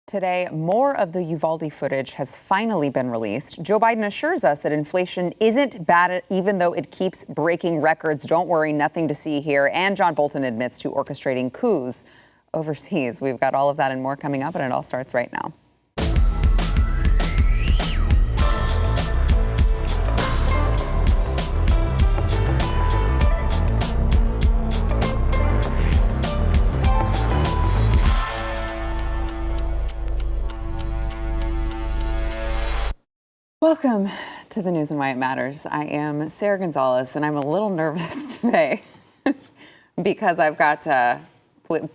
Today, more of the Uvalde footage has finally been released. Joe Biden assures us that inflation isn't bad, even though it keeps breaking records. Don't worry, nothing to see here. And John Bolton admits to orchestrating coups overseas. We've got all of that and more coming up, and it all starts right now. Welcome to the news and why it matters. I am Sarah Gonzalez, and I'm a little nervous today because I've got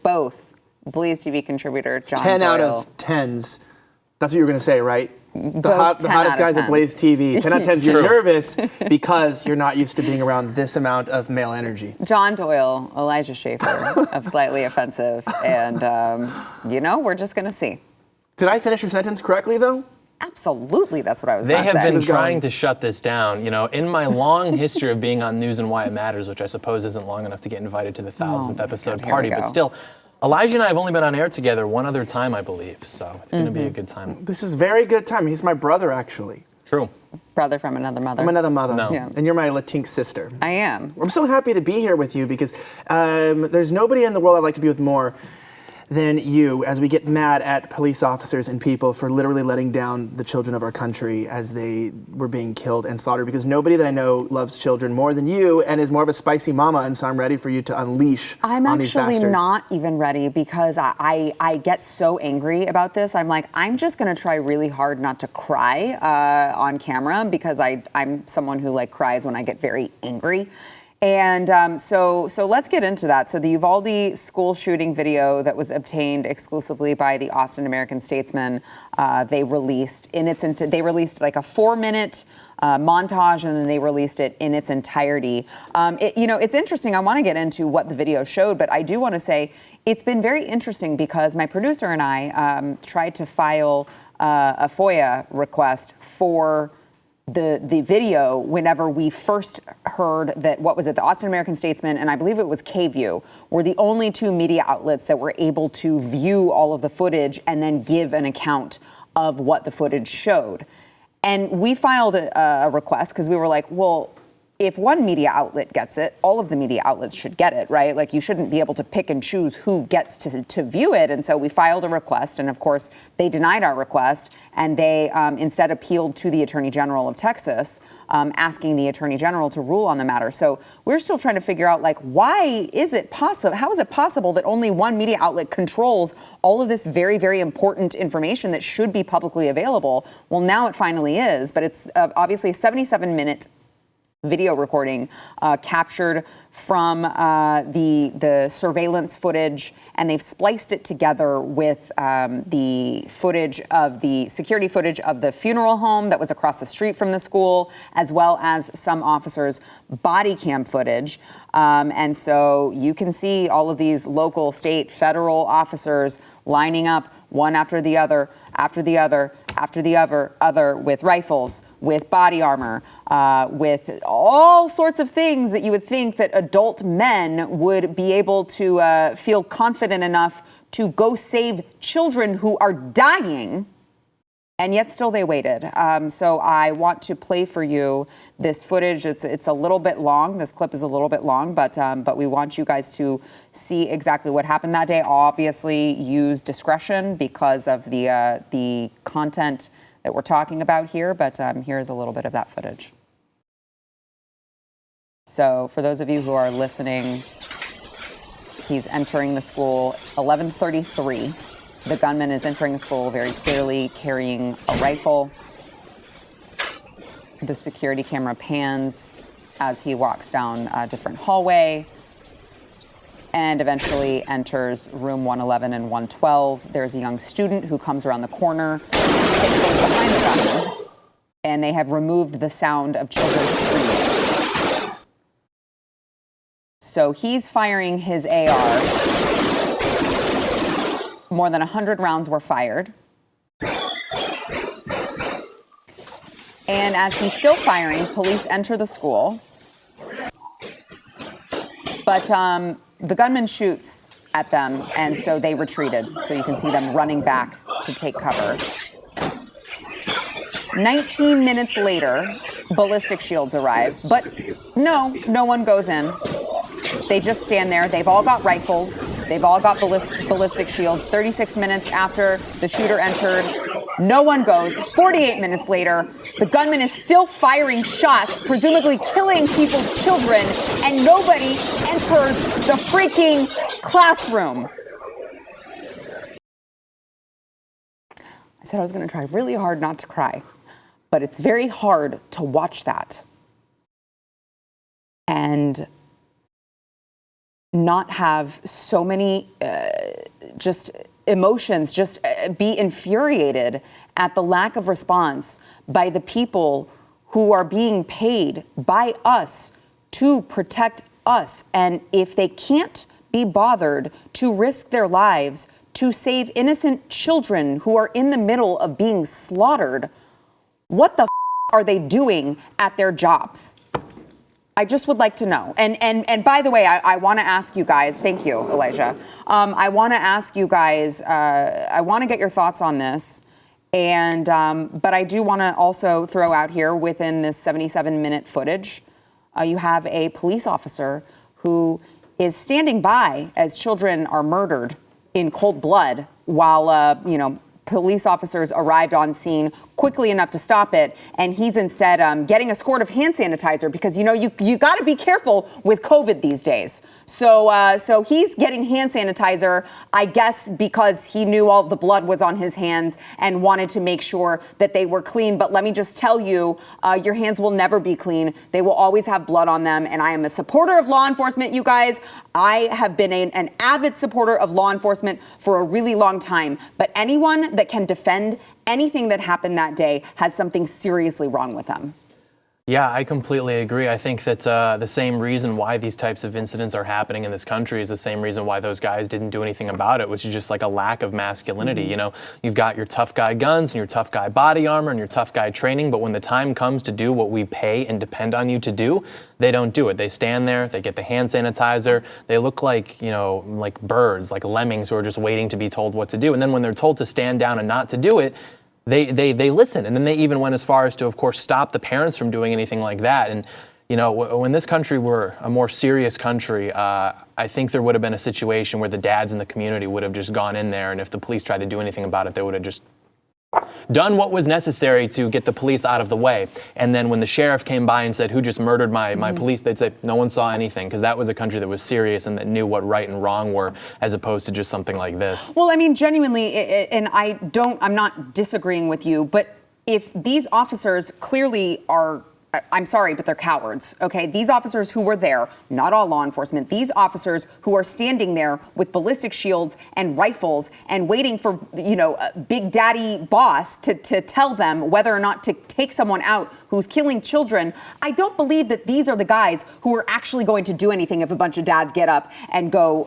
both BlazeTV contributor John 10 Doyle. out of 10s. That's what you were going to say, right? The hottest guys at 10s. BlazeTV. 10 out of 10s. You're nervous because you're not used to being around this amount of male energy. John Doyle, Elijah Schaefer of Slightly Offensive, and, we're just going to see. Did I finish your sentence correctly, though? Absolutely, that's what I was going to say. They have been trying to shut this down. You know, in my long history of being on News and Why It Matters, which I suppose isn't long enough to get invited to the 1000th episode party, but still, Elijah and I have only been on air together one other time, I believe. So it's going to be a good time. This is very good time. He's my brother, actually. True. Brother from another mother. From another mother. No. Yeah. And you're my Latinx sister. I am. I'm so happy to be here with you because there's nobody in the world I'd like to be with more than you, as we get mad at police officers and people for literally letting down the children of our country as they were being killed and slaughtered, because nobody that I know loves children more than you and is more of a spicy mama, and so I'm ready for you to unleash on these bastards. I'm actually not even ready because I get so angry about this. I'm like, I'm just going to try really hard not to cry on camera because I'm someone who cries when I get very angry. And so let's get into that. So the Uvalde school shooting video that was obtained exclusively by the Austin American-Statesman, they released like a 4-minute montage, and then they released it in its entirety. It's interesting. I want to get into what the video showed, but I do want to say it's been very interesting because my producer and I tried to file a FOIA request for the video whenever we first heard that, the Austin American-Statesman and I believe it was KView were the only two media outlets that were able to view all of the footage and then give an account of what the footage showed. And we filed a request because we were like, well, if one media outlet gets it, all of the media outlets should get it, right? Like, you shouldn't be able to pick and choose who gets to view it. And so we filed a request, and of course, they denied our request, and they instead appealed to the Attorney General of Texas, asking the Attorney General to rule on the matter. So we're still trying to figure out, why is it possible? How is it possible that only one media outlet controls all of this very, very important information that should be publicly available? Well, now it finally is, but it's obviously a 77-minute video recording captured from the surveillance footage, and they've spliced it together with the footage of the security footage of the funeral home that was across the street from the school, as well as some officers' body cam footage. And so you can see all of these local, state, federal officers lining up one after the other, after the other, after the other, with rifles, with body armor, with all sorts of things that you would think that adult men would be able to feel confident enough to go save children who are dying. And yet still they waited. So I want to play for you this footage. It's a little bit long. This clip is a little bit long, but we want you guys to see exactly what happened that day. Obviously, use discretion because of the content that we're talking about here. But here's a little bit of that footage. So for those of you who are listening, he's entering the school 11:33. The gunman is entering the school very clearly carrying a rifle. The security camera pans as he walks down a different hallway and eventually enters room 111 and 112. There's a young student who comes around the corner, thankfully behind the gunman, and they have removed the sound of children screaming. So he's firing his AR. More than 100 rounds were fired. And as he's still firing, police enter the school. But the gunman shoots at them, and so they retreated. So you can see them running back to take cover. 19 minutes later, ballistic shields arrive, but no one goes in. They just stand there. They've all got rifles. They've all got ballistic shields. 36 minutes after the shooter entered, no one goes. 48 minutes later, the gunman is still firing shots, presumably killing people's children, and nobody enters the freaking classroom. I said I was going to try really hard not to cry, but it's very hard to watch that and not have so many just emotions, just be infuriated at the lack of response by the people who are being paid by us to protect us. And if they can't be bothered to risk their lives to save innocent children who are in the middle of being slaughtered, what the are they doing at their jobs? I just would like to know. And by the way, I want to ask you guys, thank you, Elijah. I want to ask you guys, I want to get your thoughts on this. And but I do want to also throw out here within this 77-minute footage, you have a police officer who is standing by as children are murdered in cold blood while, police officers arrived on scene quickly enough to stop it, and he's instead getting a squirt of hand sanitizer because you got to be careful with COVID these days. So he's getting hand sanitizer, I guess, because he knew all the blood was on his hands and wanted to make sure that they were clean. But let me just tell you, your hands will never be clean. They will always have blood on them. And I am a supporter of law enforcement, you guys. I have been an avid supporter of law enforcement for a really long time. But anyone that can defend anything that happened that day has something seriously wrong with them. Yeah, I completely agree. I think that the same reason why these types of incidents are happening in this country is the same reason why those guys didn't do anything about it, which is just like a lack of masculinity. You know, you've got your tough guy guns and your tough guy body armor and your tough guy training, but when the time comes to do what we pay and depend on you to do, they don't do it. They stand there, they get the hand sanitizer, they look like, like birds, like lemmings who are just waiting to be told what to do. And then when they're told to stand down and not to do it, they listen. And then they even went as far as to, of course, stop the parents from doing anything like that. And, when this country were a more serious country, I think there would have been a situation where the dads in the community would have just gone in there. And if the police tried to do anything about it, they would have just done what was necessary to get the police out of the way. And then when the sheriff came by and said, who just murdered my police, they'd say, no one saw anything, because that was a country that was serious and that knew what right and wrong were, as opposed to just something like this. Well, I mean, genuinely, and I'm not disagreeing with you, but if these officers clearly are, I'm sorry, but they're cowards, okay? These officers who were there, not all law enforcement, these officers who are standing there with ballistic shields and rifles and waiting for, Big Daddy boss to tell them whether or not to take someone out who's killing children, I don't believe that these are the guys who are actually going to do anything if a bunch of dads get up and go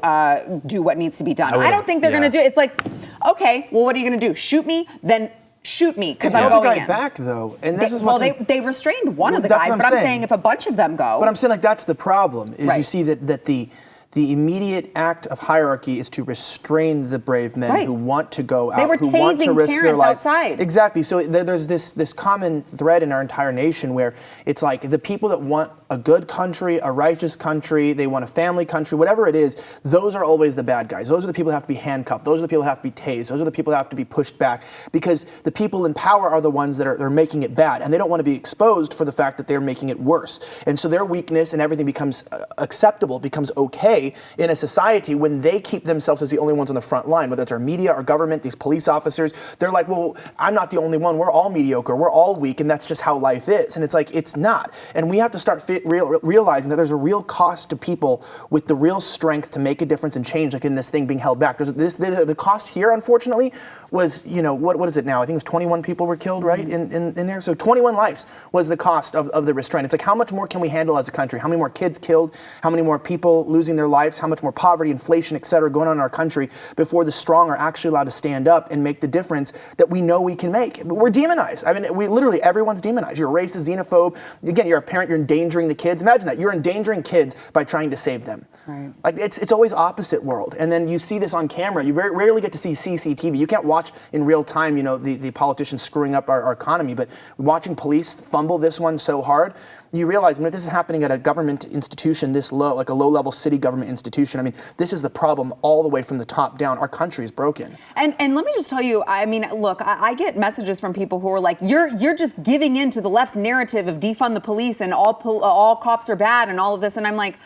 do what needs to be done. I don't think they're going to do it. It's like, okay, well, what are you going to do? Shoot me? Then shoot me, because I'm going in. Back though, and this is they restrained one of the guys, but I'm saying if a bunch of them go. But I'm saying that's the problem is you see that the immediate act of hierarchy is to restrain the brave men who want to go out, who want to risk their life. Outside. Exactly. So there's this common thread in our entire nation where it's like the people that want a good country, a righteous country, they want a family country, whatever it is, those are always the bad guys. Those are the people that have to be handcuffed. Those are the people that have to be tased. Those are the people that have to be pushed back, because the people in power are the ones that are making it bad, and they don't want to be exposed for the fact that they're making it worse. And so their weakness and everything becomes acceptable, becomes okay in a society when they keep themselves as the only ones on the front line, whether it's our media, our government, these police officers. They're like, well, I'm not the only one. We're all mediocre. We're all weak, and that's just how life is. And it's like, it's not. And we have to start realizing that there's a real cost to people with the real strength to make a difference and change, like in this thing being held back. The cost here, unfortunately, was, what is it now? I think it was 21 people were killed, right, in there? So 21 lives was the cost of the restraint. It's like, how much more can we handle as a country? How many more kids killed? How many more people losing their lives? How much more poverty, inflation, et cetera, going on in our country before the strong are actually allowed to stand up and make the difference that we know we can make? But we're demonized. I mean, everyone's demonized. You're a racist, xenophobe. Again, you're a parent, you're endangering endangering the kids. Imagine that. You're endangering kids by trying to save them. Right. Like it's always opposite world. And then you see this on camera. You rarely get to see CCTV. You can't watch in real time, the politicians screwing up our economy. But watching police fumble this one so hard, you realize, if this is happening at a government institution this low, like a low-level city government institution, this is the problem all the way from the top down. Our country is broken. And let me just tell you, look, I get messages from people who are like, you're just giving in to the left's narrative of defund the police and all cops are bad and all of this. And I'm like,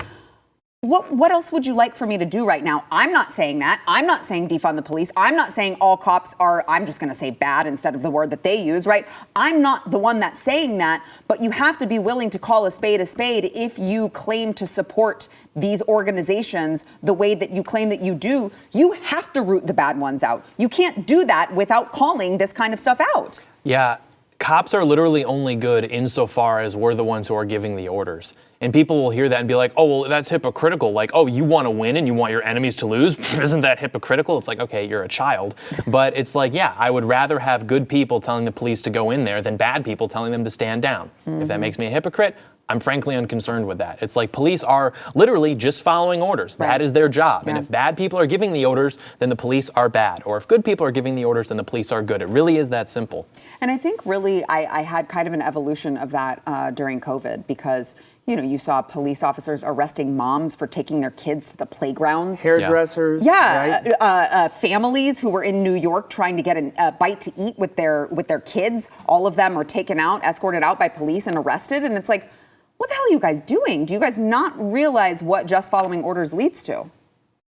what else would you like for me to do right now? I'm not saying that. I'm not saying defund the police. I'm not saying all cops are, I'm just going to say bad instead of the word that they use, right? I'm not the one that's saying that, but you have to be willing to call a spade if you claim to support these organizations the way that you claim that you do. You have to root the bad ones out. You can't do that without calling this kind of stuff out. Yeah, cops are literally only good insofar as we're the ones who are giving the orders. And people will hear that and be like, oh, well, that's hypocritical. Like, oh, you want to win and you want your enemies to lose? Isn't that hypocritical? It's like, okay, you're a child. But it's like, yeah, I would rather have good people telling the police to go in there than bad people telling them to stand down. If that makes me a hypocrite, I'm frankly unconcerned with that. It's like police are literally just following orders. Right. That is their job. Yeah. And if bad people are giving the orders, then the police are bad. Or if good people are giving the orders, then the police are good. It really is that simple. And I think really I had kind of an evolution of that during COVID because you saw police officers arresting moms for taking their kids to the playgrounds. Hairdressers. Yeah. Right? Families who were in New York trying to get a bite to eat with their kids. All of them are taken out, escorted out by police and arrested. And it's like, what the hell are you guys doing? Do you guys not realize what just following orders leads to?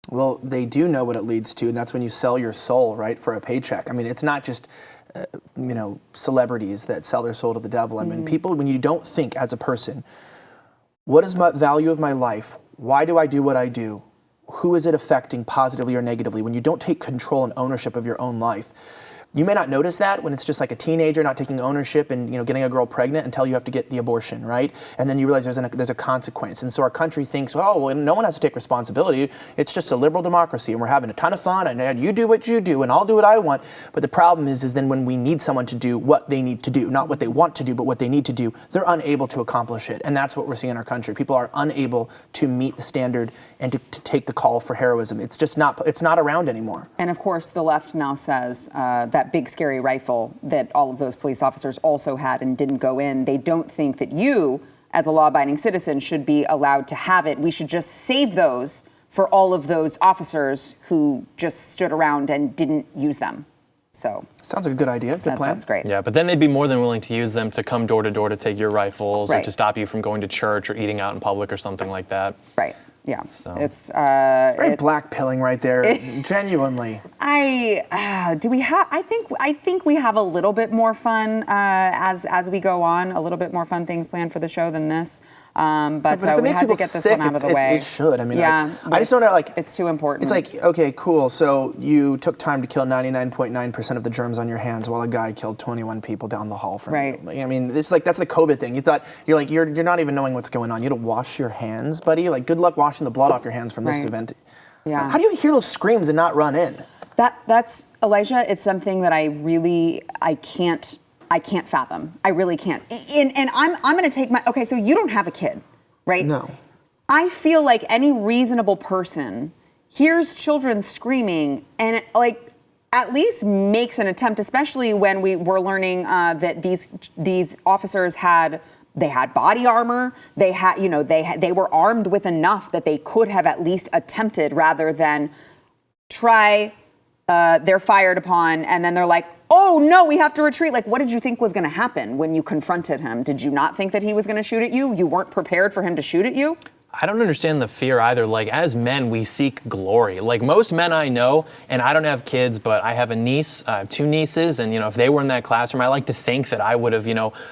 Well, they do know what it leads to, and that's when you sell your soul, right, for a paycheck. It's not just celebrities that sell their soul to the devil. People, when you don't think as a person, what is the value of my life? Why do I do what I do? Who is it affecting positively or negatively? When you don't take control and ownership of your own life, you may not notice that when it's just like a teenager not taking ownership and getting a girl pregnant until you have to get the abortion, right? And then you realize there's a consequence. And so our country thinks, oh, well, no one has to take responsibility. It's just a liberal democracy, and we're having a ton of fun, and you do what you do, and I'll do what I want. But the problem is then when we need someone to do what they need to do, not what they want to do, but what they need to do, they're unable to accomplish it. And that's what we're seeing in our country. People are unable to meet the standard and to take the call for heroism. It's not around anymore. And of course, the left now says that big scary rifle that all of those police officers also had and didn't go in, they don't think that you, as a law-abiding citizen, should be allowed to have it. We should just save those for all of those officers who just stood around and didn't use them. So sounds like a good idea. Good that plan. Sounds great. Yeah, but then they'd be more than willing to use them to come door to door to take your rifles right. or to stop you from going to church or eating out in public or something like that. Right. Yeah, so. It's very blackpilling right there. Genuinely. Do we have? I think we have a little bit more fun as we go on. A little bit more fun things planned for the show than this. But we had to get this one out of the way. It should. Yeah, I just don't know. It's too important. It's like, okay, cool. So you took time to kill 99.9% of the germs on your hands, while a guy killed 21 people down the hall from right. you. It's like that's the COVID thing. You thought you're not even knowing what's going on. You don't wash your hands, buddy. Like, good luck washing the blood off your hands from this event. Yeah. How do you hear those screams and not run in? That's Elijah. It's something that I can't fathom. I really can't. And I'm going to take okay, so you don't have a kid, right? No. I feel like any reasonable person hears children screaming and at least makes an attempt, especially when we were learning that these officers had body armor. They had, they were armed with enough that they could have at least attempted rather than try. They're fired upon, and then they're like, oh, no, we have to retreat. Like, what did you think was going to happen when you confronted him? Did you not think that he was going to shoot at you? You weren't prepared for him to shoot at you? I don't understand the fear either. Like, as men, we seek glory. Like, most men I know, and I don't have kids, but I have a niece, I have two nieces, and, if they were in that classroom, I like to think that I would have,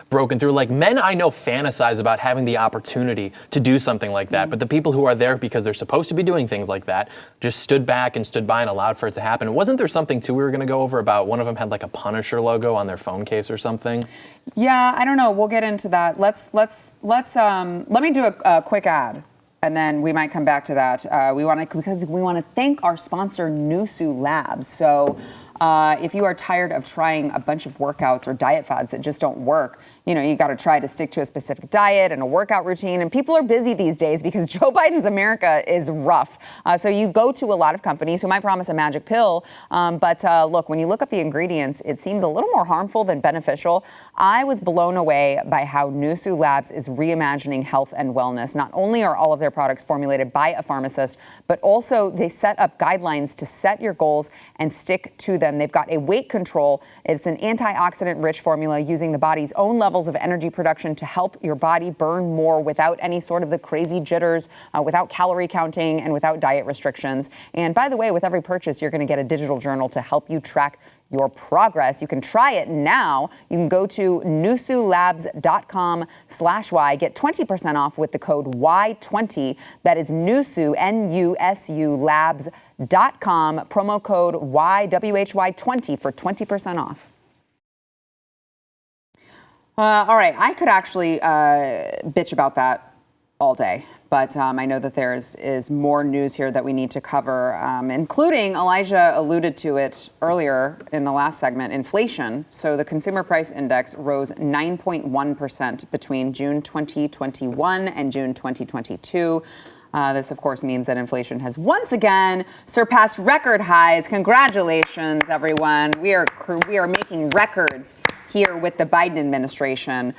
broken through. Like, men I know fantasize about having the opportunity to do something like that, but the people who are there because they're supposed to be doing things like that just stood back and stood by and allowed for it to happen. Wasn't there something, too, we were going to go over about one of them had, like, a Punisher logo on their phone case or something? Yeah, I don't know. We'll get into that. Let me do a quick ad. And then we might come back to that. Because we want to thank our sponsor, Nusu Labs. So If you are tired of trying a bunch of workouts or diet fads that just don't work, you got to try to stick to a specific diet and a workout routine. And people are busy these days because Joe Biden's America is rough. So you go to a lot of companies who might promise a magic pill. But look, when you look up the ingredients, it seems a little more harmful than beneficial. I was blown away by how Nusu Labs is reimagining health and wellness. Not only are all of their products formulated by a pharmacist, but also they set up guidelines to set your goals and stick to them. They've got a weight control. It's an antioxidant-rich formula using the body's own levels of energy production to help your body burn more without any sort of the crazy jitters, without calorie counting, and without diet restrictions. And by the way, with every purchase, you're going to get a digital journal to help you track your progress. You can try it now. You can go to nusulabs.com/Y. Get 20% off with the code Y20. That is Nusu, N-U-S-U, labs.com. Promo code YWHY20 for 20% off. All right, I could actually bitch about that all day. But I know that there is more news here that we need to cover, including, Elijah alluded to it earlier in the last segment, inflation. So the consumer price index rose 9.1% between June 2021 and June 2022. This, of course, means that inflation has once again surpassed record highs. Congratulations, everyone. We are making records here with the Biden administration.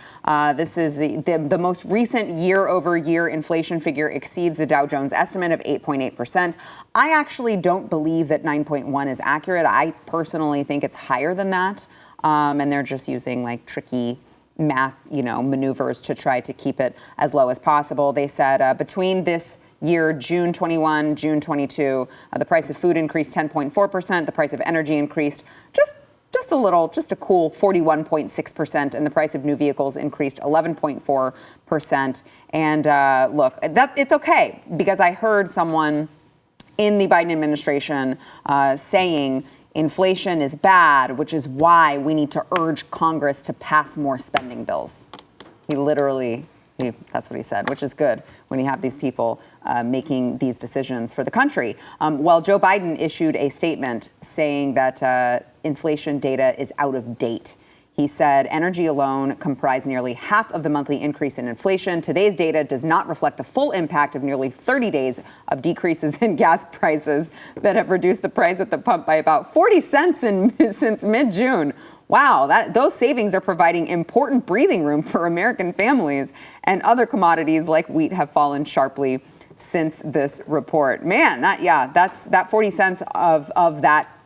This is the most recent year-over-year inflation figure exceeds the Dow Jones estimate of 8.8%. I actually don't believe that 9.1 is accurate. I personally think it's higher than that, and they're just using like tricky math, maneuvers to try to keep it as low as possible. They said between this year, June 21, June 22, the price of food increased 10.4%. The price of energy increased just a cool 41.6%, and the price of new vehicles increased 11.4%. And look, it's okay, because I heard someone in the Biden administration saying inflation is bad, which is why we need to urge Congress to pass more spending bills. That's what he said, which is good when you have these people making these decisions for the country. Well, Joe Biden issued a statement saying that inflation data is out of date. He said energy alone comprised nearly half of the monthly increase in inflation. Today's data does not reflect the full impact of nearly 30 days of decreases in gas prices that have reduced the price at the pump by about 40 cents since mid-June. Wow, those savings are providing important breathing room for American families, and other commodities like wheat have fallen sharply since this report. Man, that 40 cents of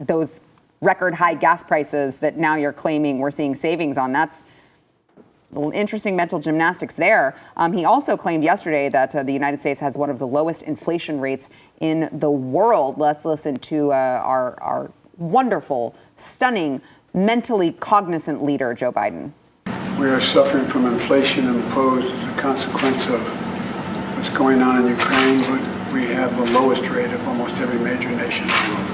those record high gas prices that now you're claiming we're seeing savings on. That's interesting mental gymnastics there. He also claimed yesterday that the United States has one of the lowest inflation rates in the world. Let's listen to our wonderful, stunning, mentally cognizant leader, Joe Biden. We are suffering from inflation imposed as a consequence of what's going on in Ukraine, but we have the lowest rate of almost every major nation in the world.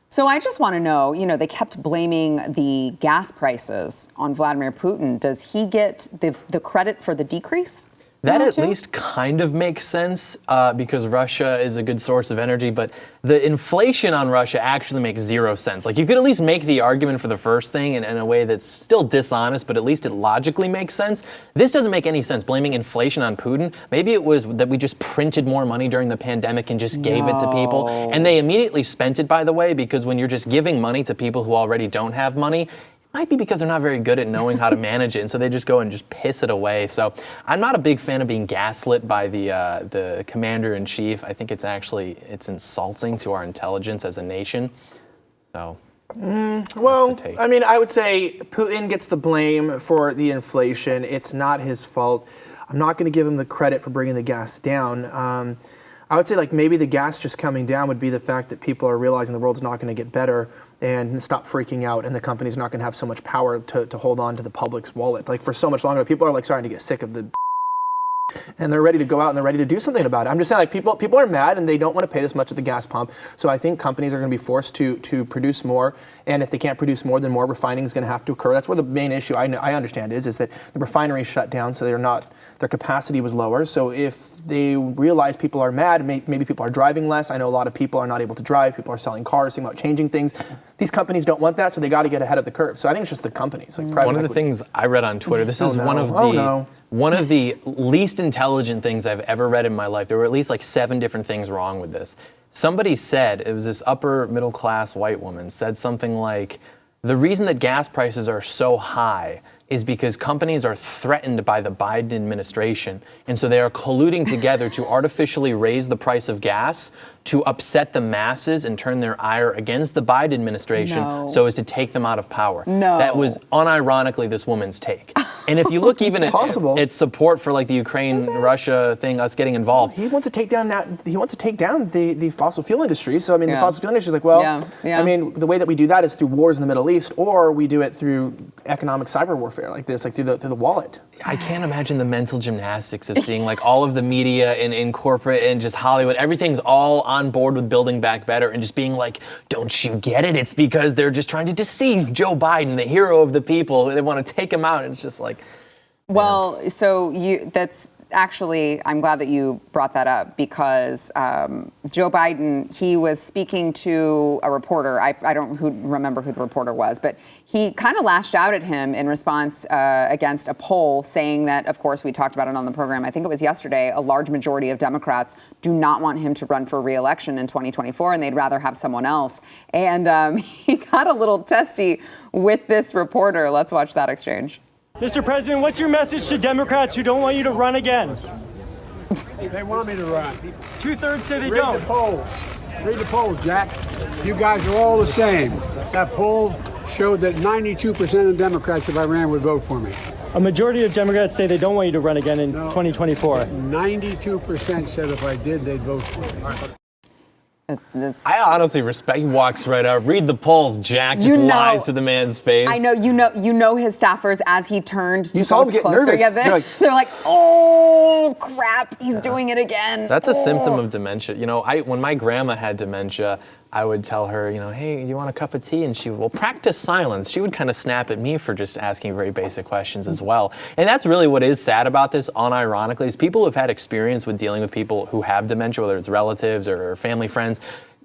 So I just want to know, they kept blaming the gas prices on Vladimir Putin. Does he get the credit for the decrease? That at least kind of makes sense because Russia is a good source of energy, but the inflation on Russia actually makes zero sense. Like, you could at least make the argument for the first thing in a way that's still dishonest, but at least it logically makes sense. This doesn't make any sense, blaming inflation on Putin. Maybe it was that we just printed more money during the pandemic and just gave it to people. And they immediately spent it, by the way, because when you're just giving money to people who already don't have money, might be because they're not very good at knowing how to manage it, and so they just go and just piss it away. So I'm not a big fan of being gaslit by the commander-in-chief. I think it's insulting to our intelligence as a nation. So. Well, I mean, I would say Putin gets the blame for the inflation. It's not his fault. I'm not going to give him the credit for bringing the gas down. I would say maybe the gas just coming down would be the fact that people are realizing the world's not going to get better and stop freaking out, and the company's not going to have so much power to hold on to the public's wallet. For so much longer, people are starting to get sick of the and they're ready to go out and they're ready to do something about it. I'm just saying, people are mad and they don't want to pay this much at the gas pump. So I think companies are going to be forced to produce more. And if they can't produce more, then more refining is going to have to occur. That's where the main issue I understand is that the refinery shut down, so their capacity was lower. So if they realize people are mad, maybe people are driving less. I know a lot of people are not able to drive. People are selling cars, thinking about changing things. these companies don't want that, so they got to get ahead of the curve. So I think it's just the companies, like private One of the equity. things I read on Twitter, this is one of the least intelligent things I've ever read in my life. There were at least like 7 different things wrong with this. Somebody said, it was this upper middle class white woman, said something like, the reason that gas prices are so high is because companies are threatened by the Biden administration, and so they are colluding together to artificially raise the price of gas to upset the masses and turn their ire against the Biden administration so as to take them out of power. That was unironically this woman's take. And if you look even at its support for like the Ukraine-Russia thing, us getting involved. He wants to take down the fossil fuel industry. So I mean, the fossil fuel industry is like, well, I mean, the way that we do that is through wars in the Middle East, or we do it through economic cyber warfare like this, like through the wallet. I can't imagine the mental gymnastics of seeing like all of the media in corporate and just Hollywood, everything's all on board with building back better and just being like, don't you get it? It's because they're just trying to deceive Joe Biden, the hero of the people. They want to take him out. And it's just like, well, so that's actually, I'm glad that you brought that up because Joe Biden, he was speaking to a reporter. I don't remember who the reporter was, but he kind of lashed out at him in response against a poll saying that, of course, we talked about it on the program, I think it was yesterday, a large majority of Democrats do not want him to run for re-election in 2024 and they'd rather have someone else. And he got a little testy with this reporter. Let's watch that exchange. Mr. President, what's your message to Democrats who don't want you to run again? They want me to run. 2/3 say they Read don't. the polls. Read the polls, Jack. You guys are all the same. That poll showed that 92% of Democrats, if I ran, would vote for me. A majority of Democrats say they don't want you to run again in 2024. 92% said if I did, they'd vote for me. I honestly respect. He walks right out. Read the polls, Jack. Just lies to the man's face. I know. You know his staffers as he turned to saw go him get closer. nervous. Yeah, they're like, oh crap, he's doing it again. That's a symptom of dementia. You know, when my grandma had dementia, I would tell her, you know, hey, you want a cup of tea? And she would, well, practice silence. She would kind of snap at me for just asking very basic questions as well. And that's really what is sad about this, unironically, is people who've had experience with dealing with people who have dementia, whether it's relatives or family friends.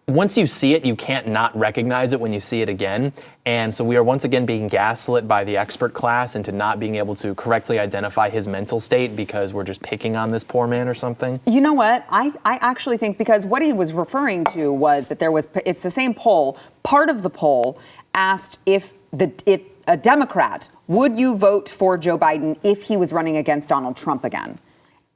Once you see it, you can't not recognize it when you see it again. And so we are once again being gaslit by the expert class into not being able to correctly identify his mental state because we're just picking on this poor man or something. You know what? I actually think because what he was referring to was that it's the same poll. Part of the poll asked if a Democrat, would you vote for Joe Biden if he was running against Donald Trump again?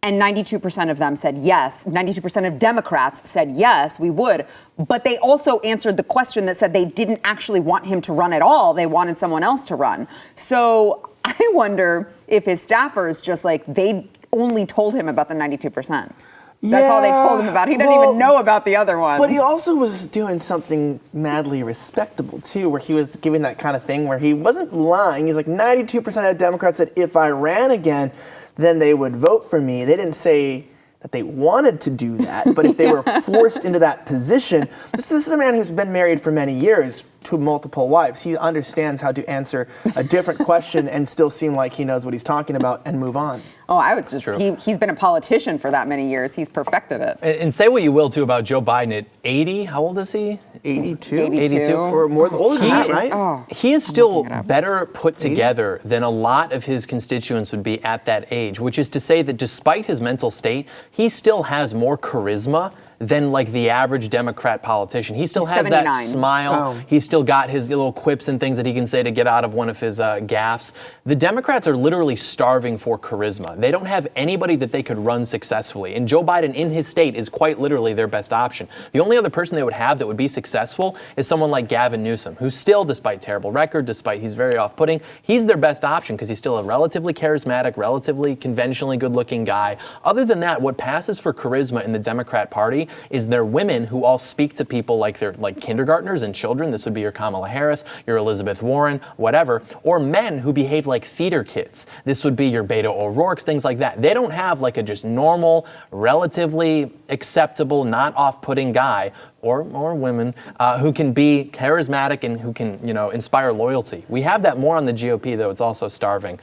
And 92% of them said yes. 92% of Democrats said yes, we would. But they also answered the question that said they didn't actually want him to run at all. They wanted someone else to run. So I wonder if his staffers just like, they only told him about the 92%. That's all they told him about. He didn't even know about the other ones. But he also was doing something madly respectable, too, where he was giving that kind of thing where he wasn't lying. He's like, 92% of Democrats said if I ran again, then they would vote for me. They didn't say that they wanted to do that, but if they were forced into that position, this is a man who's been married for many years to multiple wives. He understands how to answer a different question and still seem like he knows what he's talking about and move on. Oh, I would just, he's been a politician for that many years. He's perfected it. And say what you will, too, about Joe Biden at 80. How old is he? 82? 82. Or more older than that, right? He is still better put together than a lot of his constituents would be at that age, which is to say that despite his mental state, he still has more charisma than like the average Democrat politician. He still has 79. that smile. He's still got his little quips and things that he can say to get out of one of his gaffes. The Democrats are literally starving for charisma. They don't have anybody that they could run successfully. And Joe Biden in his state is quite literally their best option. The only other person they would have that would be successful is someone like Gavin Newsom, who still, despite terrible record, despite he's very off-putting, he's their best option because he's still a relatively charismatic, relatively conventionally good-looking guy. Other than that, what passes for charisma in the Democrat Party is their women who all speak to people like they're like kindergartners and children. This would be your Kamala Harris, your Elizabeth Warren, whatever. Or men who behave like theater kids. This would be your Beto O'Rourke's, things like that. They don't have like a just normal, relatively acceptable, not off-putting guy or women who can be charismatic and who can, you know, inspire loyalty. We have that more on the GOP, though it's also starving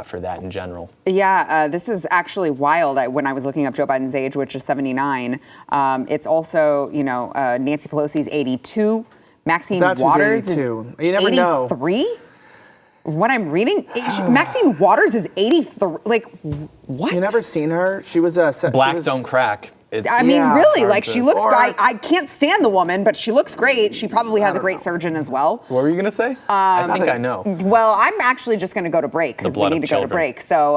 for that in general. Yeah, this is actually wild. When I was looking up Joe Biden's age, which is 79, it's also, you know, Nancy Pelosi's 82. Maxine That's Waters is 82. You never know. 83? What I'm reading, Maxine Waters is 83. Like, what? You never seen her? She was a Black don't crack. I mean, really, like she looks. Or- I can't stand the woman, but she looks great. She probably has a great surgeon as well. What were you gonna say? I think I know. Well, I'm actually just going to go to break because we blood need of to go to children. break. So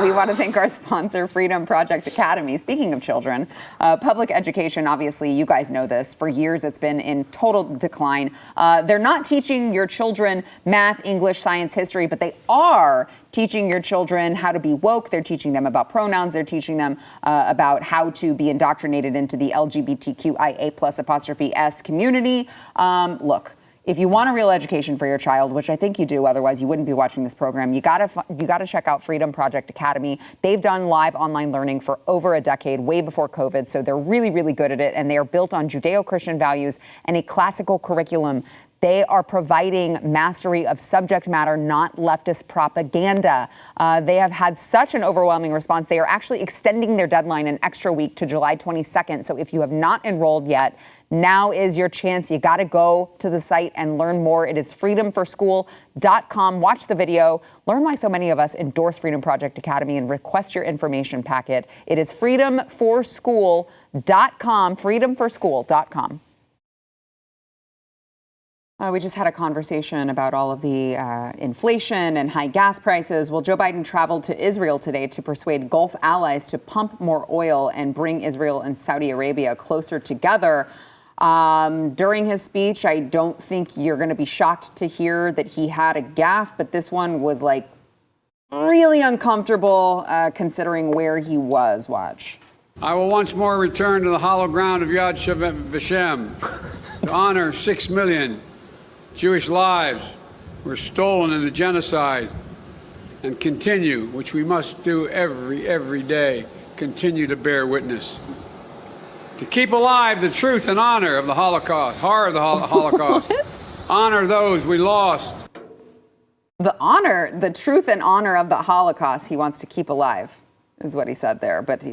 we want to thank our sponsor, Freedom Project Academy. Speaking of children, public education, obviously, you guys know this. For years, it's been in total decline. They're not teaching your children math, English, science, history, but they are teaching your children how to be woke. They're teaching them about pronouns. They're teaching them about how to be indoctrinated into the LGBTQIA+S community. Look, if you want a real education for your child, which I think you do, otherwise you wouldn't be watching this program, you gotta check out Freedom Project Academy. They've done live online learning for over a decade, way before COVID, so they're really, really good at it, and they are built on Judeo-Christian values and a classical curriculum. They are providing mastery of subject matter, not leftist propaganda. They have had such an overwhelming response. They are actually extending their deadline an extra week to July 22nd. So if you have not enrolled yet, now is your chance. You got to go to the site and learn more. It is freedomforschool.com. Watch the video. Learn why so many of us endorse Freedom Project Academy and request your information packet. It is freedomforschool.com, freedomforschool.com. We just had a conversation about all of the inflation and high gas prices. Well, Joe Biden traveled to Israel today to persuade Gulf allies to pump more oil and bring Israel and Saudi Arabia closer together. During his speech, I don't think you're going to be shocked to hear that he had a gaffe, but this one was like really uncomfortable considering where he was. Watch. I will once more return to the hollow ground of Yad Vashem to honor 6 million Jewish lives were stolen in the genocide, and continue, which we must do every day, continue to bear witness. To keep alive the truth and honor of the Holocaust, horror of the Holocaust, honor those we lost. The truth and honor of the Holocaust he wants to keep alive, is what he said there. But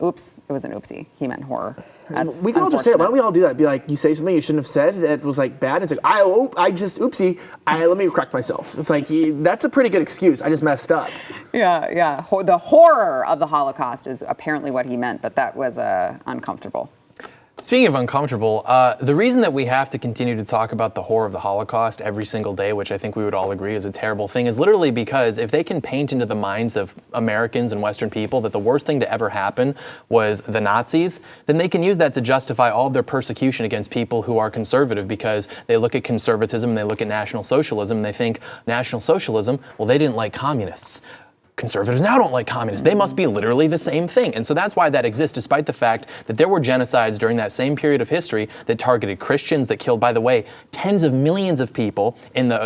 oops, it was an oopsie. He meant horror. That's we can all just say it. Why don't we all do that? Be like, you say something you shouldn't have said that was like bad. It's like, oopsie. Let me correct myself. It's like, that's a pretty good excuse. I just messed up. Yeah. The horror of the Holocaust is apparently what he meant, but that was uncomfortable. Speaking of uncomfortable, the reason that we have to continue to talk about the horror of the Holocaust every single day, which I think we would all agree is a terrible thing, is literally because if they can paint into the minds of Americans and Western people that the worst thing to ever happen was the Nazis, then they can use that to justify all of their persecution against people who are conservative, because they look at conservatism and they look at National Socialism and they think National Socialism, well, they didn't like communists. Conservatives now don't like communists. They must be literally the same thing. And so that's why that exists, despite the fact that there were genocides during that same period of history that targeted Christians, that killed, by the way, tens of millions of people in the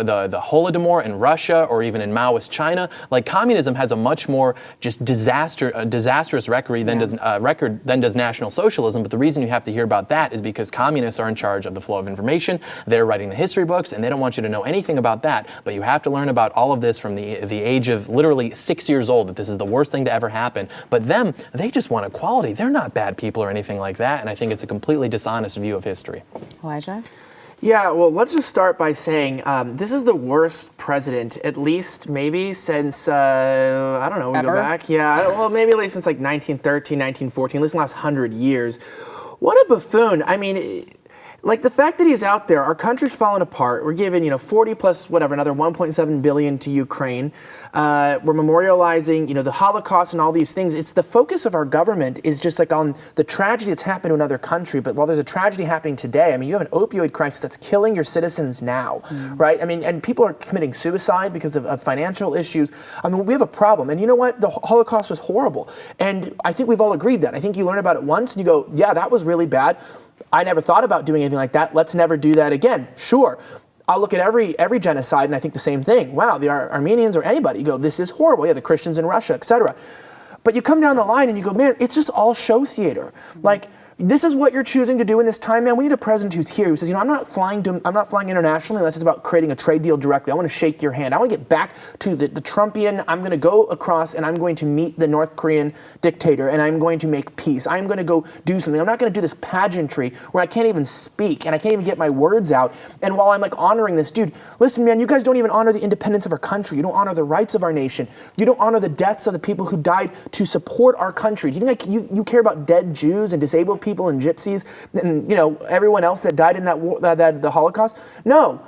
Holodomor in Russia or even in Maoist China. Like, communism has a much more just disastrous record than does National Socialism. But the reason you have to hear about that is because communists are in charge of the flow of information. They're writing the history books, and they don't want you to know anything about that. But you have to learn about all of this from the age of literally 6 years old, that this is the worst thing to ever happen. But them, they just want equality. They're not bad people or anything like that. And I think it's a completely dishonest view of history. Elijah? Yeah, well, let's just start by saying this is the worst president, at least maybe since, I don't know, we Ever? go back. Yeah, well, maybe at least since like 1913, 1914, at least in the last 100 years. What a buffoon. I mean, like, the fact that he's out there, our country's falling apart. We're giving, 40 plus whatever, another 1.7 billion to Ukraine. We're memorializing, the Holocaust and all these things. It's the focus of our government is just like on the tragedy that's happened to another country. But while there's a tragedy happening today, I mean, you have an opioid crisis that's killing your citizens now, right? I mean, and people are committing suicide because of financial issues. I mean, we have a problem. And you know what? The Holocaust was horrible. And I think we've all agreed that. I think you learn about it once and you go, yeah, that was really bad. I never thought about doing anything like that. Let's never do that again. Sure. I'll look at every genocide and I think the same thing. Wow, the Armenians or anybody, you go, this is horrible. Yeah, the Christians in Russia, etc. But you come down the line and you go, man, it's just all show theater. Like, This is what you're choosing to do in this time, man. We need a president who's here who says, I'm not flying internationally unless it's about creating a trade deal directly. I want to shake your hand. I want to get back to the Trumpian. I'm going to go across and I'm going to meet the North Korean dictator and I'm going to make peace. I'm going to go do something. I'm not going to do this pageantry where I can't even speak and I can't even get my words out. And while I'm like honoring this dude, listen, man, you guys don't even honor the independence of our country. You don't honor the rights of our nation. You don't honor the deaths of the people who died to support our country. Do you think you care about dead Jews and disabled people and gypsies and everyone else that died in the Holocaust? No,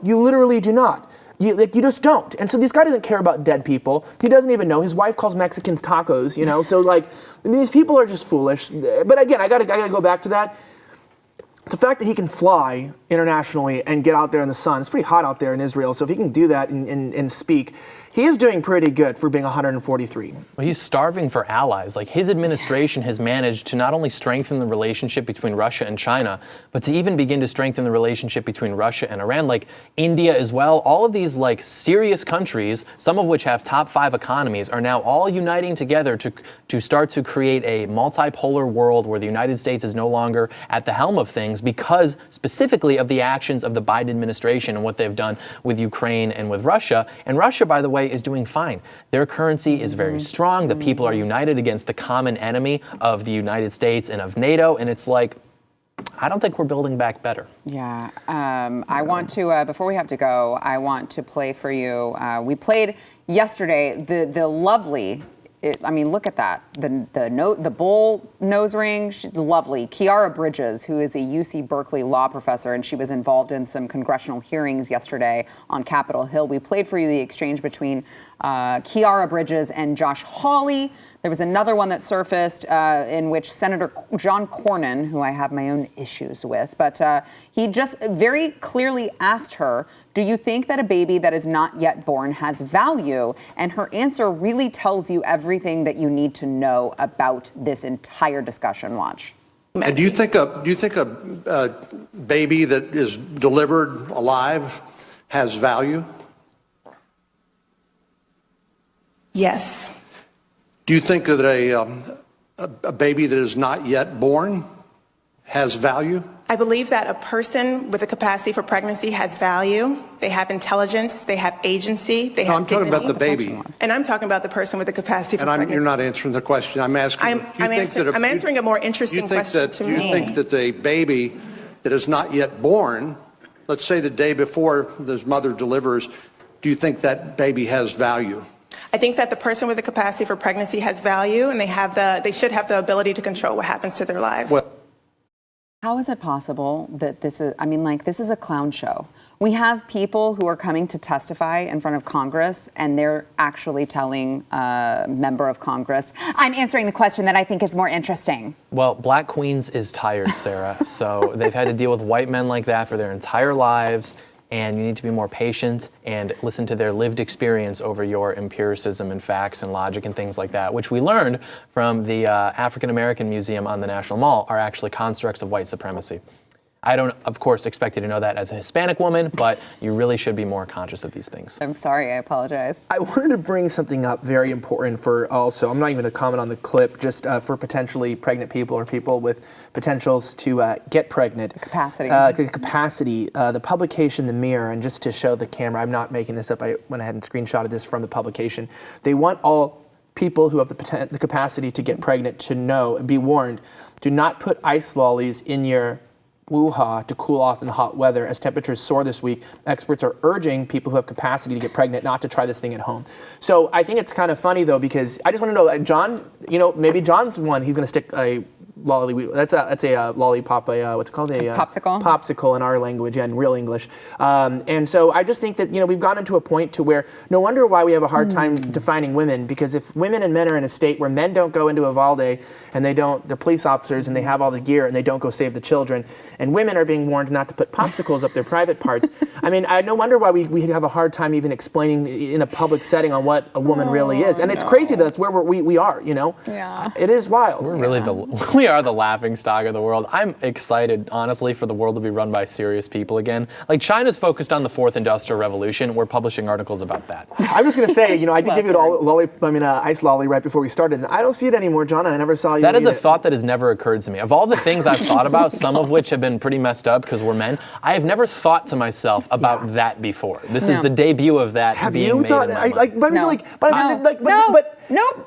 you literally do not. You just don't. And so this guy doesn't care about dead people. He doesn't even know. His wife calls Mexicans tacos, So these people are just foolish. But again, I gotta go back to that. The fact that he can fly internationally and get out there in the sun, it's pretty hot out there in Israel, so if he can do that and speak, he is doing pretty good for being 143. Well, he's starving for allies. Like, his administration has managed to not only strengthen the relationship between Russia and China, but to even begin to strengthen the relationship between Russia and Iran, like India as well. All of these serious countries, some of which have top 5 economies, are now all uniting together to start to create a multipolar world where the United States is no longer at the helm of things because specifically of the actions of the Biden administration and what they've done with Ukraine and with Russia. And Russia, by the way, is doing fine. Their currency is very strong. The people are united against the common enemy of the United States and of NATO. And it's like, I don't think we're building back better. Yeah. I want to, before we have to go, I want to play for you. We played yesterday the lovely, look at that. The bull nose ring, lovely. Kiara Bridges, who is a UC Berkeley law professor, and she was involved in some congressional hearings yesterday on Capitol Hill. We played for you the exchange between Kiara Bridges and Josh Hawley. There was another one that surfaced in which Senator John Cornyn, who I have my own issues with, but he just very clearly asked her, do you think that a baby that is not yet born has value? And her answer really tells you everything that you need to know about this entire discussion. Watch. And do you think a baby that is delivered alive has value? Yes. Do you think that a baby that is not yet born has value? I believe that a person with a capacity for pregnancy has value. They have intelligence. They have agency. They have I'm talking dignity. about the baby. And I'm talking about the person with the capacity for pregnancy. You're not answering the question. I'm asking. I'm answering a more interesting question to me. You think that a baby that is not yet born, let's say the day before his mother delivers, do you think that baby has value? I think that the person with the capacity for pregnancy has value, and they should have the ability to control what happens to their lives. Well, how is it possible that this is, this is a clown show? We have people who are coming to testify in front of Congress, and they're actually telling a member of Congress, I'm answering the question that I think is more interesting. Well, Black Queens is tired, Sarah. So they've had to deal with white men like that for their entire lives. And you need to be more patient and listen to their lived experience over your empiricism and facts and logic and things like that, which we learned from the African American Museum on the National Mall are actually constructs of white supremacy. I don't, of course, expect you to know that as a Hispanic woman, but you really should be more conscious of these things. I'm sorry, I apologize. I wanted to bring something up very important for also, I'm not even going to comment on the clip, just for potentially pregnant people or people with potentials to get pregnant. The capacity. The publication, The Mirror, and just to show the camera, I'm not making this up, I went ahead and screenshotted this from the publication. They want all people who have the capacity to get pregnant to know and be warned, do not put ice lollies in your woo-ha to cool off in the hot weather. As temperatures soar this week, experts are urging people who have capacity to get pregnant not to try this thing at home. So I think it's kind of funny though, because I just want to know, John, maybe John's one, he's going to stick a lolly, that's a lollipop, what's it called? A popsicle? Popsicle in our language, in real English. And so I just think that, we've gotten to a point to where no wonder why we have a hard time defining women, because if women and men are in a state where men don't go into Uvalde and they're police officers and they have all the gear and they don't go save the children, and women are being warned not to put popsicles up their private parts, I no wonder why we have a hard time even explaining in a public setting on what a woman really is. And it's crazy that that's where we are, Yeah. It is wild. We're really are the laughingstock of the world. I'm excited, honestly, for the world to be run by serious people again. Like, China's focused on the fourth industrial revolution. We're publishing articles about that. I'm just going to say, I did give you an ice lolly right before we started, and I don't see it anymore, John, and I never saw you That is eat a thought that has never occurred to me. Of all the things I've thought about, some of which have been pretty messed up because we're men, I have never thought to myself about that before. This is the debut of that. Have being you made thought? in my mind.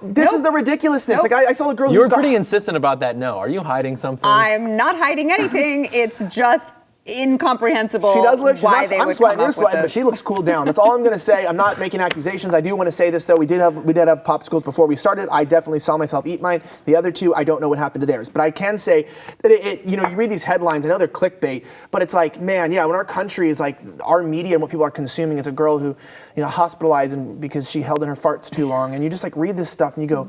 This is the ridiculousness. Nope. Like I saw a girl. You're pretty insistent about that. No, are you hiding something? I'm not hiding anything. It's just incomprehensible. She does look. Why they I'm would sweating. come You're up sweating, with but she looks cooled down. That's all I'm going to say. I'm not making accusations. I do want to say this though. We did have popsicles before we started. I definitely saw myself eat mine. The other two, I don't know what happened to theirs. But I can say that you read these headlines. I know they're clickbait, but it's like, man, yeah. When our country is like our media and what people are consuming is a girl who, hospitalized because she held in her farts too long, and you just like read this stuff and you go,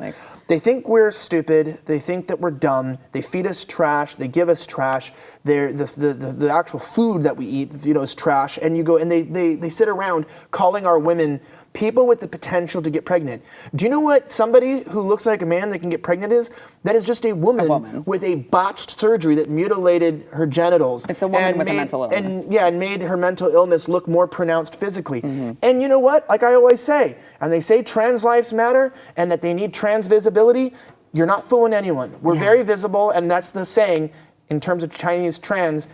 they think we're stupid. They think that we're dumb. They feed us trash. They give us trash. The actual food that we eat, is trash. And you go and they sit around calling our women people with the potential to get pregnant. Do you know what somebody who looks like a man that can get pregnant is? That is just a woman with a botched surgery that mutilated her genitals. It's a woman with a mental illness. And made her mental illness look more pronounced physically. Mm-hmm. And you know what? Like I always say, and they say trans lives matter and that they need trans visibility. You're not fooling anyone. We're very visible, and that's the saying in terms of Chinese trans.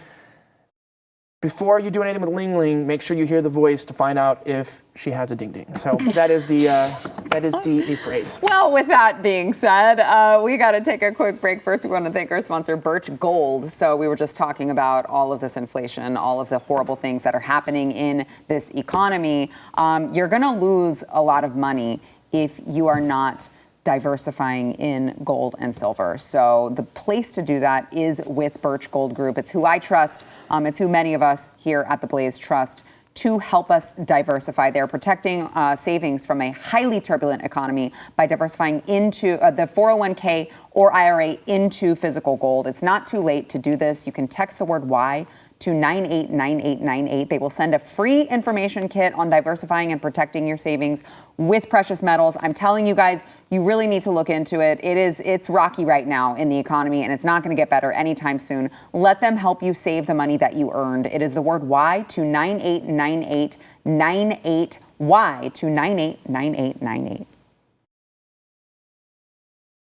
Before you do anything with Ling Ling, make sure you hear the voice to find out if she has a ding ding. So that is the phrase. Well, with that being said, we got to take a quick break. First, we want to thank our sponsor, Birch Gold. So we were just talking about all of this inflation, all of the horrible things that are happening in this economy. You're going to lose a lot of money if you are not diversifying in gold and silver. So the place to do that is with Birch Gold Group. It's who I trust. It's who many of us here at the Blaze trust to help us diversify. They're protecting savings from a highly turbulent economy by diversifying into the 401k or IRA into physical gold. It's not too late to do this. You can text the word Y to 989898. They will send a free information kit on diversifying and protecting your savings with precious metals. I'm telling you guys, you really need to look into it. It's rocky right now in the economy, and it's not going to get better anytime soon. Let them help you save the money that you earned. It is the word Y to 989898. Y to 989898.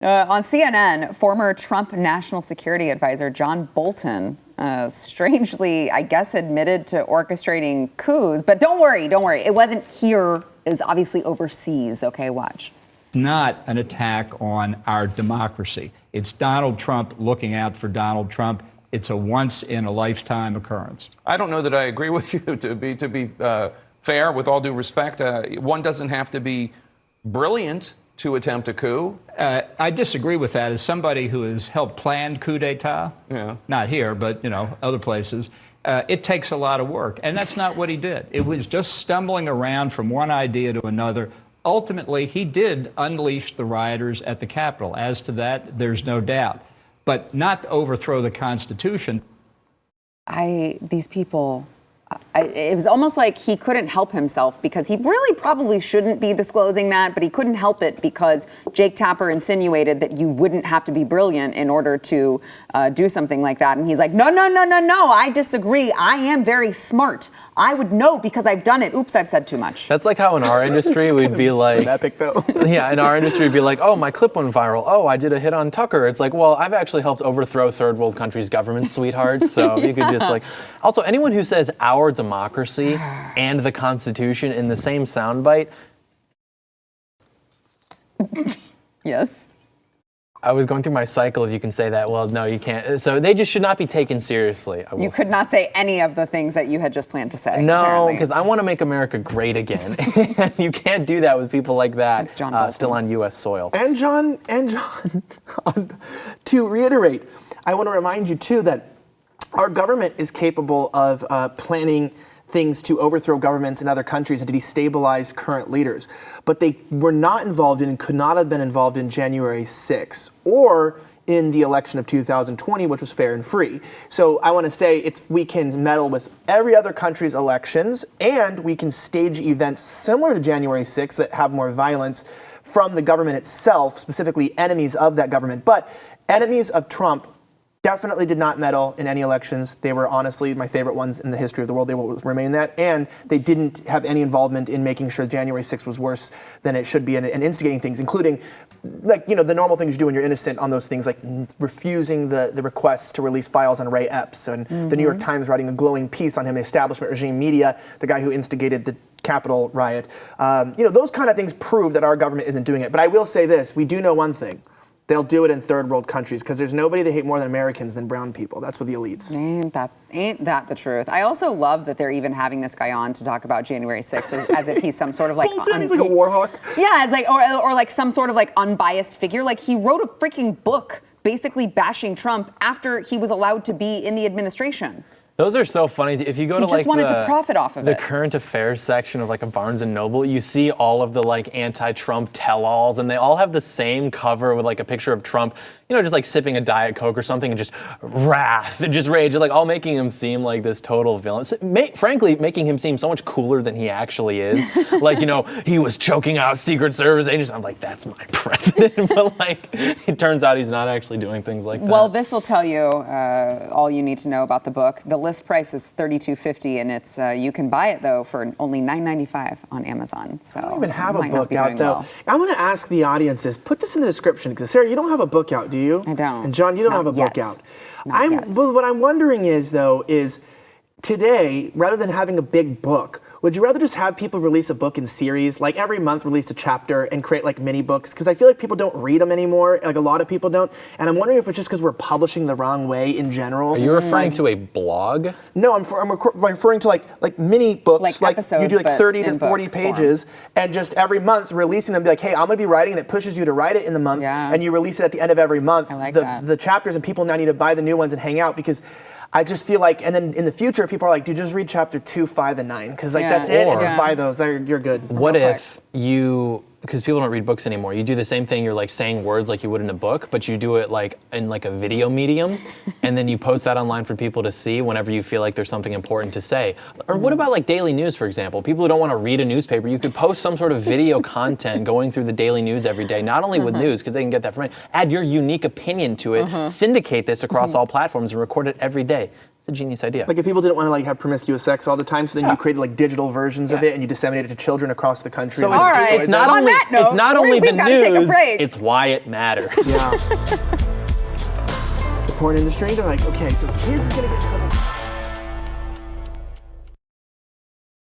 On CNN, former Trump National Security Advisor John Bolton strangely, I guess, admitted to orchestrating coups. But don't worry. It wasn't here. It was obviously overseas. Okay, watch. Not an attack on our democracy. It's Donald Trump looking out for Donald Trump. It's a once-in-a-lifetime occurrence. I don't know that I agree with you. To be fair, with all due respect, one doesn't have to be brilliant to attempt a coup. I disagree with that. As somebody who has helped plan coup d'etat, not here, but other places, it takes a lot of work, and that's not what he did. It was just stumbling around from one idea to another. Ultimately, he did unleash the rioters at the Capitol. As to that, there's no doubt, but not to overthrow the Constitution. These people. It was almost like he couldn't help himself because he really probably shouldn't be disclosing that, but he couldn't help it because Jake Tapper insinuated that you wouldn't have to be brilliant in order to do something like that. And he's like, no, I disagree. I am very smart. I would know because I've done it. Oops, I've said too much. That's like how in our industry we'd be like, epic though. Yeah, in our industry we'd be like, oh, my clip went viral. Oh, I did a hit on Tucker. It's like, well, I've actually helped overthrow third world countries' governments, sweethearts. So you could just like, also anyone who says our democracy and the Constitution in the same soundbite. Yes. I was going through my cycle if you can say that. Well, no, you can't. So they just should not be taken seriously. You could not say any of the things that you had just planned to say. No, because I want to make America great again. And you can't do that with people like that still on U.S. soil. And John, to reiterate, I want to remind you, too, that our government is capable of planning things to overthrow governments in other countries and to destabilize current leaders. But they were not involved in and could not have been involved in January 6th or in the election of 2020, which was fair and free. So I want to say we can meddle with every other country's elections, and we can stage events similar to January 6th that have more violence from the government itself, specifically enemies of that government. But enemies of Trump definitely did not meddle in any elections. They were honestly my favorite ones in the history of the world. They will remain that. And they didn't have any involvement in making sure January 6th was worse than it should be and instigating things, including the normal things you do when you're innocent on those things, like refusing the requests to release files on Ray Epps and the New York Times writing a glowing piece on him, establishment regime media, the guy who instigated the Capitol riot. Those kind of things prove that our government isn't doing it. But I will say this, we do know one thing. They'll do it in third world countries because there's nobody they hate more than Americans than brown people. That's what the elites. Ain't that the truth? I also love that they're even having this guy on to talk about January 6th as if he's some sort of like he's like a war hawk. Yeah, it's like or like some sort of like unbiased figure. Like he wrote a freaking book basically bashing Trump after he was allowed to be in the administration. Those are so funny. If you go to just wanted to profit off of the it. current affairs section of like a Barnes and Noble, you see all of the like anti-Trump tell-alls, and they all have the same cover with like a picture of Trump, just like sipping a Diet Coke or something, and just wrath and just rage, like all making him seem like this total villain. Frankly, making him seem so much cooler than he actually is. Like, he was choking out Secret Service agents. I'm like, that's my president. But like, it turns out he's not actually doing things like that. Well, this will tell you all you need to know about the book. The list price is $32.50, and it's you can buy it though for only $9.95 on Amazon. So I don't even have a book out though. Well. I want to ask the audience this. Put this in the description because Sarah, you don't have a book out, do you? I don't. And John, you don't have a book out. But what I'm wondering is today, rather than having a big book, would you rather just have people release a book in series, like every month release a chapter and create like mini books? Because I feel like people don't read them anymore, like a lot of people don't. And I'm wondering if it's just because we're publishing the wrong way in general. Are you referring to a blog? No, I'm referring to like mini books, like episodes, you do like 30 to 40 pages, and just every month releasing them. Be like, hey, I'm going to be writing, and it pushes you to write it in the month, and you release it at the end of every month. I like the chapters, and people now need to buy the new ones and hang out because I just feel like, and then in the future, people are like, dude, just read chapter 2, 5, and 9, because that's it, and just buy those. You're good. What if you, because people don't read books anymore, you do the same thing, you're like saying words like you would in a book, but you do it like in like a video medium, and then you post that online for people to see whenever you feel like there's something important to say. Or what about like daily news, for example? People who don't want to read a newspaper, you could post some sort of video content going through the daily news every day, not only with news, because they can get that from it, add your unique opinion to it, syndicate this across all platforms and record it every day. It's a genius idea. Like if people didn't want to like have promiscuous sex all the time, so then you created like digital versions of it and you disseminated it to children across the country. So it's not only the news, it's why it matters. Yeah. The porn industry, they're like, okay, so kids gonna get trouble.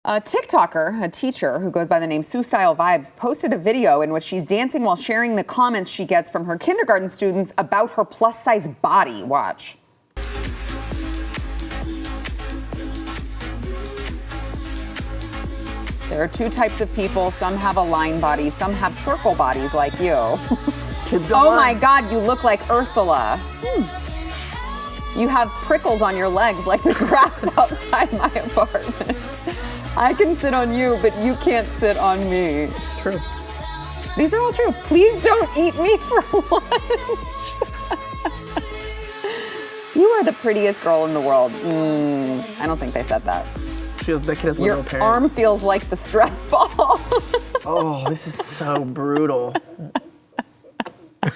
A TikToker, a teacher who goes by the name Sue Style Vibes, posted a video in which she's dancing while sharing the comments she gets from her kindergarten students about her plus-size body. Watch. There are two types of people. Some have a line body, some have circle bodies like you. Oh my God, you look like Ursula. You have prickles on your legs like the grass outside my apartment. I can sit on you, but you can't sit on me. True. These are all true. Please don't eat me for lunch. You are the prettiest girl in the world. I don't think they said that. That kid has Your little parents. arm feels like the stress ball. Oh, this is so brutal. I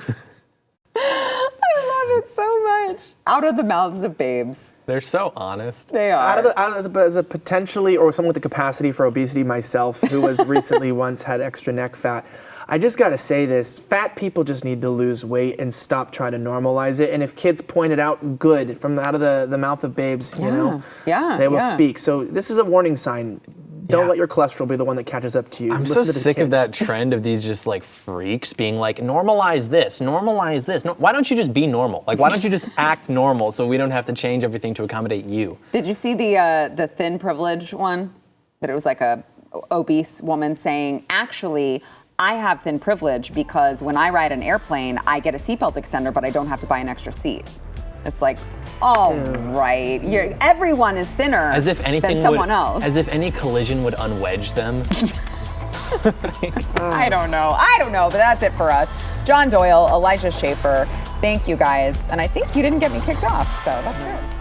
love it so much. Out of the mouths of babes. They're so honest. They are. As a potentially, or someone with the capacity for obesity myself, who was recently once had extra neck fat, I just gotta say this, fat people just need to lose weight and stop trying to normalize it. And if kids point it out, good, from out of the mouth of babes, they will speak. So this is a warning sign. Don't let your cholesterol be the one that catches up to you. I'm so sick of that trend of these just like freaks being like, normalize this, normalize this. No, why don't you just be normal? Like, why don't you just act normal so we don't have to change everything to accommodate you? Did you see the thin privilege one? That it was like a obese woman saying, actually, I have thin privilege because when I ride an airplane, I get a seatbelt extender, but I don't have to buy an extra seat. It's like, all right, everyone is thinner than someone else. As if any collision would unwedge them. I don't know, but that's it for us. John Doyle, Elijah Schaefer, thank you guys. And I think you didn't get me kicked off, so that's good.